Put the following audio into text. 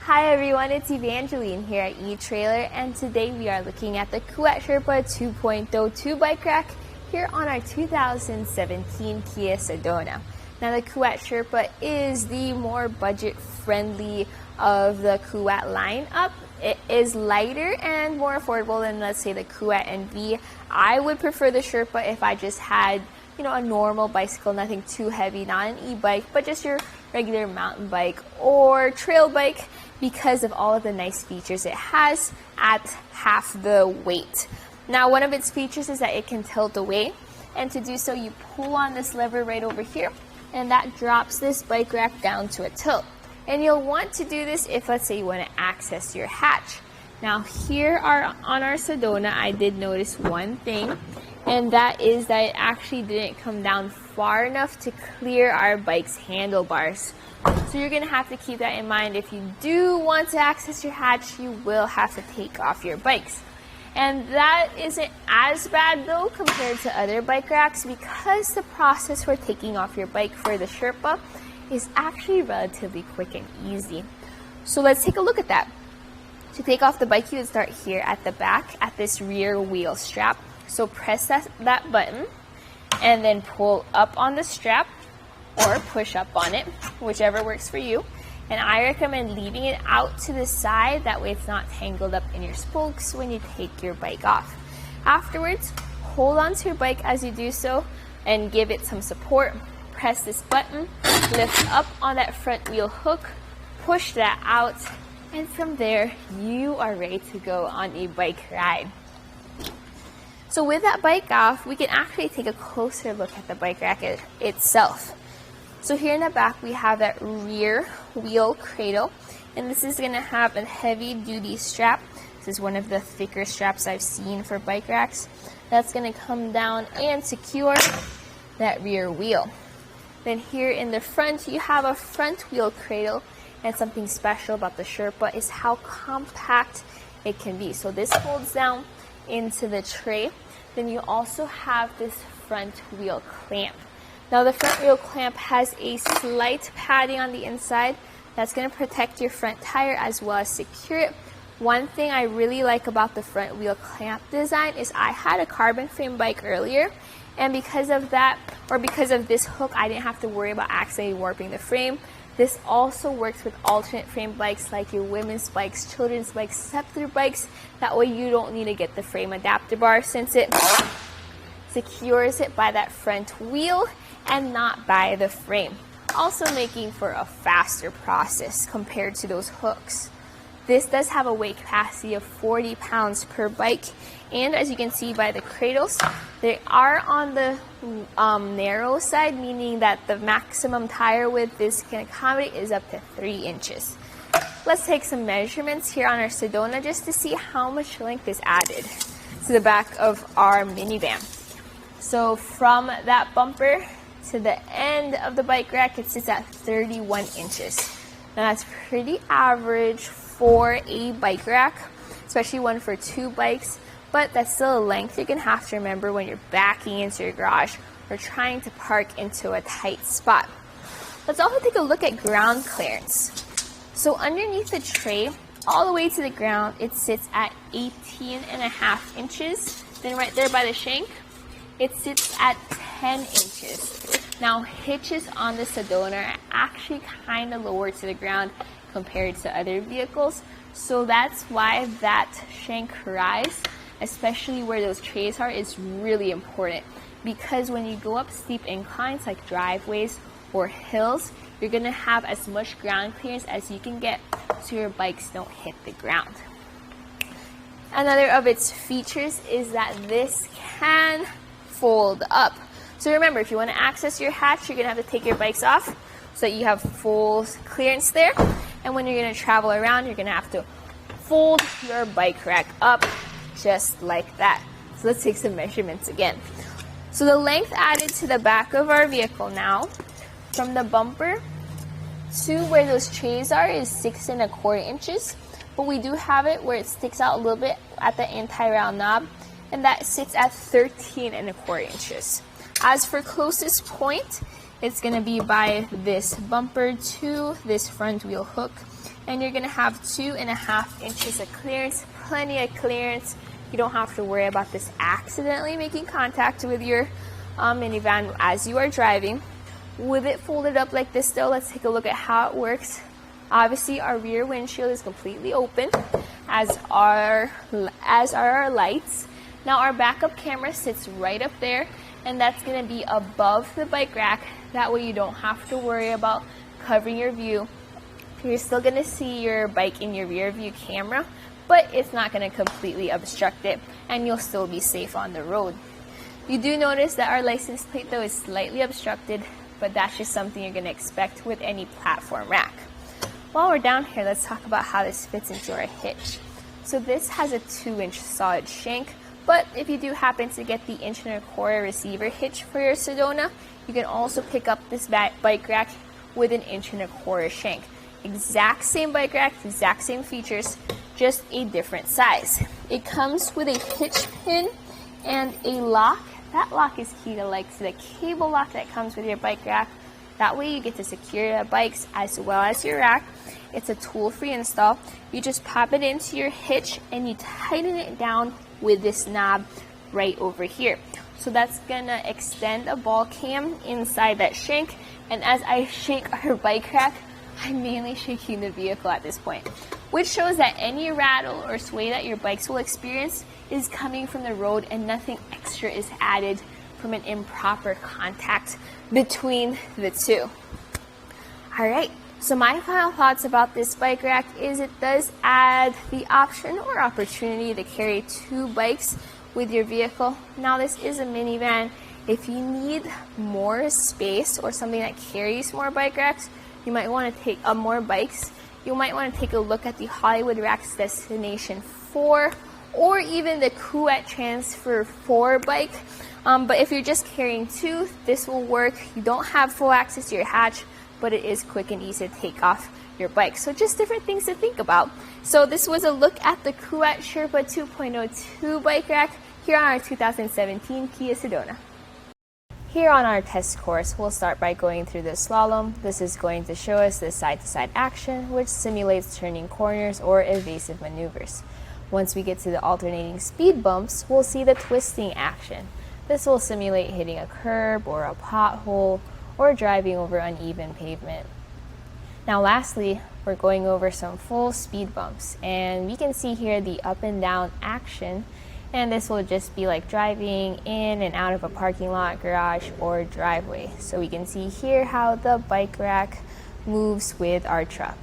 Hi everyone, it's Evangeline here at eTrailer, and today we are looking at the Kuat Sherpa 2.0 2-bike rack here on our 2017 Kia Sedona. Now the Kuat Sherpa is the more budget-friendly of the Kuat lineup. It is lighter and more affordable than, let's say, the Kuat NV. I would prefer the Sherpa if I just had, a normal bicycle, nothing too heavy, not an e-bike, but just your regular mountain bike or trail bike, because of all of the nice features it has at half the weight. Now, one of its features is that it can tilt away, and to do so, you pull on this lever right over here, and that drops this bike rack down to a tilt. And you'll want to do this if, let's say, you want to access your hatch. Now, here on our Sedona, I did notice one thing, and that is that it actually didn't come down far enough to clear our bike's handlebars. So you're going to have to keep that in mind. If you do want to access your hatch, you will have to take off your bikes. And that isn't as bad though compared to other bike racks, because the process for taking off your bike for the Sherpa is actually relatively quick and easy. So let's take a look at that. To take off the bike, you would start here at the back at this rear wheel strap. So press that button and then pull up on the strap or push up on it, whichever works for you. And I recommend leaving it out to the side, that way it's not tangled up in your spokes when you take your bike off. Afterwards, hold on to your bike as you do so and give it some support. Press this button, lift up on that front wheel hook, push that out, and from there, you are ready to go on a bike ride. So with that bike off, we can actually take a closer look at the bike rack itself. So here in the back, we have that rear wheel cradle, and this is going to have a heavy duty strap. This is one of the thicker straps I've seen for bike racks. That's going to come down and secure that rear wheel. Then here in the front, you have a front wheel cradle, and something special about the Sherpa is how compact it can be. So this folds down into the tray. Then you also have this front wheel clamp. Now the front wheel clamp has a slight padding on the inside that's going to protect your front tire as well as secure it. One thing I really like about the front wheel clamp design is I had a carbon frame bike earlier, and because of that, or because of this hook, I didn't have to worry about accidentally warping the frame. This also works with alternate frame bikes like your women's bikes, children's bikes, scepter bikes. That way you don't need to get the frame adapter bar, since it secures it by that front wheel and not by the frame, also making for a faster process compared to those hooks. This does have a weight capacity of 40 pounds per bike, and as you can see by the cradles, they are on the narrow side, meaning that the maximum tire width this can accommodate is up to 3 inches. Let's take some measurements here on our Sedona just to see how much length is added to the back of our minivan. So from that bumper to the end of the bike rack, it sits at 31 inches. Now that's pretty average for a bike rack, especially one for 2 bikes, but that's still a length you're going to have to remember when you're backing into your garage or trying to park into a tight spot. Let's also take a look at ground clearance. So underneath the tray, all the way to the ground, it sits at 18.5 inches. Then right there by the shank, it sits at 10 inches. Now, hitches on the Sedona are actually kind of lower to the ground compared to other vehicles, so that's why that shank rise, especially where those trays are, is really important, because when you go up steep inclines like driveways or hills, you're going to have as much ground clearance as you can get so your bikes don't hit the ground. Another of its features is that this can fold up. So remember, if you want to access your hatch, you're going to have to take your bikes off so that you have full clearance there. And when you're going to travel around, you're going to have to fold your bike rack up just like that. So let's take some measurements again. So the length added to the back of our vehicle now, from the bumper to where those trays are, is 6.25 inches. But we do have it where it sticks out a little bit at the anti-rail knob, and that sits at 13.25 inches. As for closest point, it's going to be by this bumper to this front wheel hook, and you're gonna have 2.5 inches of clearance, plenty of clearance. You don't have to worry about this accidentally making contact with your minivan as you are driving. With it folded up like this though, let's take a look at how it works. Obviously our rear windshield is completely open, as are our lights. Now our backup camera sits right up there, and that's going to be above the bike rack. That way you don't have to worry about covering your view. You're still going to see your bike in your rear view camera, but it's not going to completely obstruct it, and you'll still be safe on the road. You do notice that our license plate though is slightly obstructed, but that's just something you're going to expect with any platform rack. While we're down here, let's talk about how this fits into our hitch. So this has a 2-inch solid shank, but if you do happen to get the 1.25-inch receiver hitch for your Sedona, you can also pick up this bike rack with an 1.25-inch shank. Exact same bike rack, exact same features, just a different size. It comes with a hitch pin and a lock. That lock is key to the cable lock that comes with your bike rack. That way you get to secure your bikes as well as your rack. It's a tool-free install. You just pop it into your hitch and you tighten it down with this knob right over here. So that's gonna extend a ball cam inside that shank. And as I shake our bike rack, I'm mainly shaking the vehicle at this point, which shows that any rattle or sway that your bikes will experience is coming from the road and nothing extra is added from an improper contact between the two. Alright, so my final thoughts about this bike rack is it does add the option or opportunity to carry 2 bikes with your vehicle. Now this is a minivan. If you need more space or something that carries more bike racks, you might want to take more bikes. You might want to take a look at the Hollywood Racks Destination 4 or even the Kuat Transfer 4 bike. But if you're just carrying 2, this will work. You don't have full access to your hatch, but it is quick and easy to take off your bike. So just different things to think about. So this was a look at the Kuat Sherpa 2.0 bike rack here on our 2017 Kia Sedona. Here on our test course, we'll start by going through the slalom. This is going to show us the side-to-side action, which simulates turning corners or evasive maneuvers. Once we get to the alternating speed bumps, we'll see the twisting action. This will simulate hitting a curb or a pothole or driving over uneven pavement. Now lastly, we're going over some full speed bumps, and we can see here the up and down action, and this will just be like driving in and out of a parking lot, garage, or driveway. So we can see here how the bike rack moves with our truck.